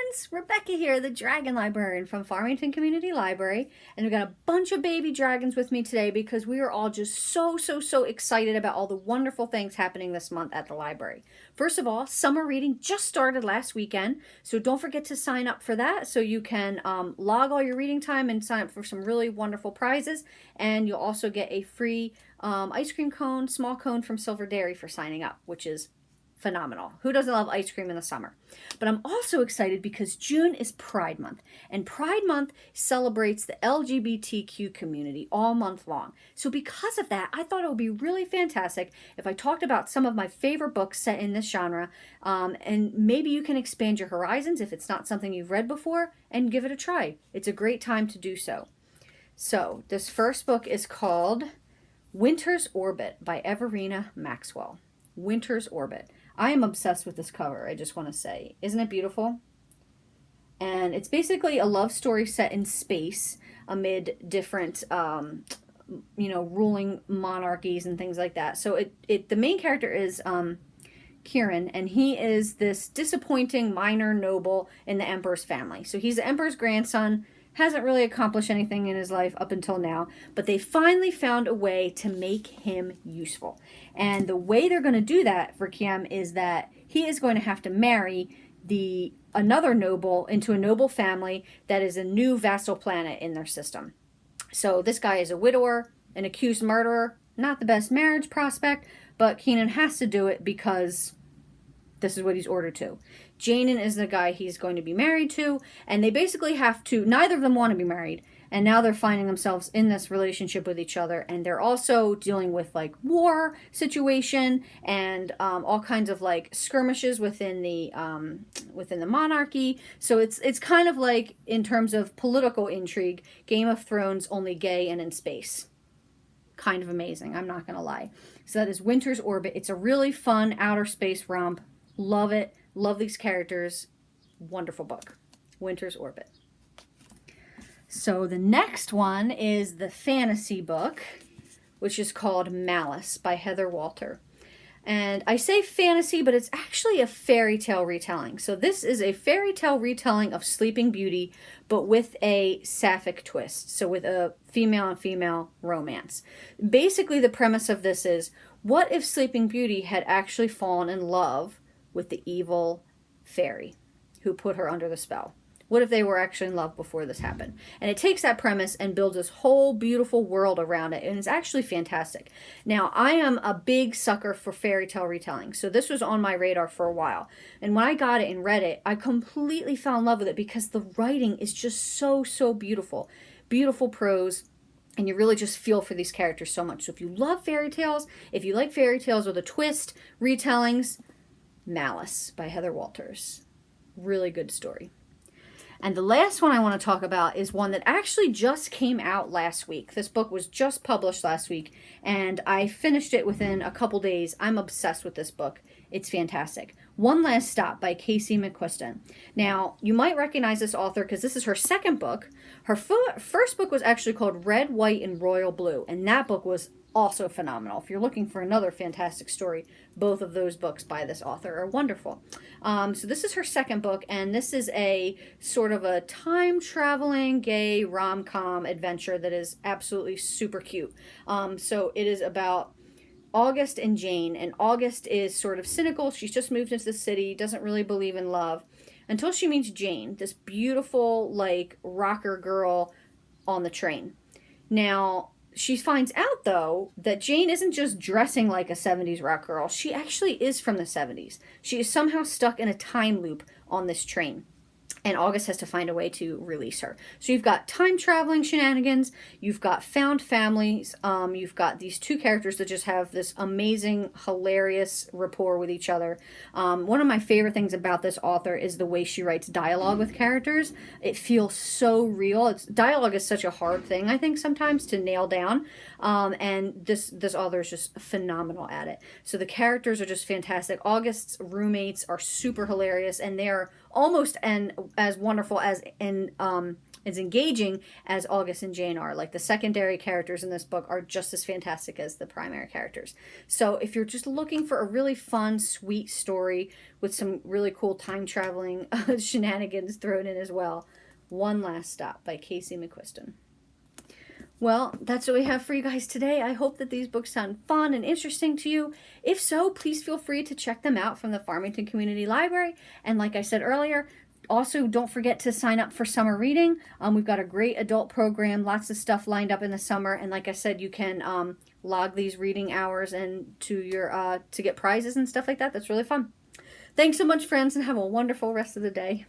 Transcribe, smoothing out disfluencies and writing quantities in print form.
friends, Rebecca here, the dragon librarian from Farmington Community Library, and we've got a bunch of baby dragons with me today because we are all just so excited about all the wonderful things happening this month at the library. First of all, summer reading just started last weekend, so don't forget to sign up for that so you can log all your reading time and sign up for some really wonderful prizes, and you'll also get a free ice cream cone, small cone from Silver Dairy for signing up, which is phenomenal. Who doesn't love ice cream in the summer? But I'm also excited because June is Pride Month, and Pride Month celebrates the LGBTQ community all month long. So because of that, I thought it would be really fantastic if I talked about some of my favorite books set in this genre, and maybe you can expand your horizons if it's not something you've read before, and give it a try. It's a great time to do so. So this first book is called Winter's Orbit by Everina Maxwell. Winter's Orbit. I am obsessed with this cover, I just want to say. Isn't it beautiful? And it's basically a love story set in space amid different, ruling monarchies and things like that. So the main character is Kieran, and he is this disappointing minor noble in the Emperor's family. So he's the Emperor's grandson, hasn't really accomplished anything in his life up until now, but they finally found a way to make him useful. And the way they're going to do that for Kiem is that he is going to have to marry another noble into a noble family that is a new vassal planet in their system. So this guy is a widower, an accused murderer, not the best marriage prospect, but Keenan has to do it because this is what he's ordered to. Janin is the guy he's going to be married to, and they basically have to, neither of them want to be married, and now they're finding themselves in this relationship with each other, and they're also dealing with like war situation and all kinds of like skirmishes within the monarchy. So it's kind of like, in terms of political intrigue, Game of Thrones, only gay and in space. Kind of amazing, I'm not gonna lie. So that is Winter's Orbit. It's a really fun outer space romp. Love it. Love these characters. Wonderful book. Winter's Orbit. So the next one is the fantasy book, which is called Malice by Heather Walter. And I say fantasy, but it's actually a fairy tale retelling. So this is a fairy tale retelling of Sleeping Beauty, but with a sapphic twist. So with a female on female romance. Basically, the premise of this is, what if Sleeping Beauty had actually fallen in love with the evil fairy who put her under the spell? What if they were actually in love before this happened? And it takes that premise and builds this whole beautiful world around it, and it's actually fantastic. Now, I am a big sucker for fairy tale retelling, so this was on my radar for a while. And when I got it and read it, I completely fell in love with it because the writing is just so beautiful. Beautiful prose. And you really just feel for these characters so much. So if you love fairy tales, if you like fairy tales with a twist, retellings, Malice by Heather Walters. Really good story. And the last one I want to talk about is one that actually just came out last week. This book was just published last week, and I finished it within a couple days. I'm obsessed with this book. It's fantastic. One Last Stop by Casey McQuisten. Now, you might recognize this author because this is her second book. Her first book was actually called Red, White, and Royal Blue, and that book was also phenomenal. If you're looking for another fantastic story, both of those books by this author are wonderful. So this is her second book, and this is a sort of a time-traveling gay rom-com adventure that is absolutely super cute. So it is about August and Jane, and August is sort of cynical. She's just moved into the city, doesn't really believe in love, until she meets Jane, this beautiful, like, rocker girl on the train. Now, she finds out, though, that Jane isn't just dressing like a 70s rock girl. She actually is from the 70s. She is somehow stuck in a time loop on this train. And August has to find a way to release her. So you've got time-traveling shenanigans, you've got found families, you've got these two characters that just have this amazing, hilarious rapport with each other. One of my favorite things about this author is the way she writes dialogue with characters. It feels so real. Dialogue is such a hard thing, I think, sometimes to nail down. And this author is just phenomenal at it. So the characters are just fantastic. August's roommates are super hilarious, and they're almost as wonderful as in as engaging as August and Jane are. Like, the secondary characters in this book are just as fantastic as the primary characters. So if you're just looking for a really fun, sweet story with some really cool time traveling shenanigans thrown in as well, One Last Stop by Casey McQuisten. Well, that's what we have for you guys today. I hope that these books sound fun and interesting to you. If so, please feel free to check them out from the Farmington Community Library. And like I said earlier, also don't forget to sign up for summer reading. We've got a great adult program, lots of stuff lined up in the summer. And like I said, you can log these reading hours and to your to get prizes and stuff like that. That's really fun. Thanks so much, friends, and have a wonderful rest of the day.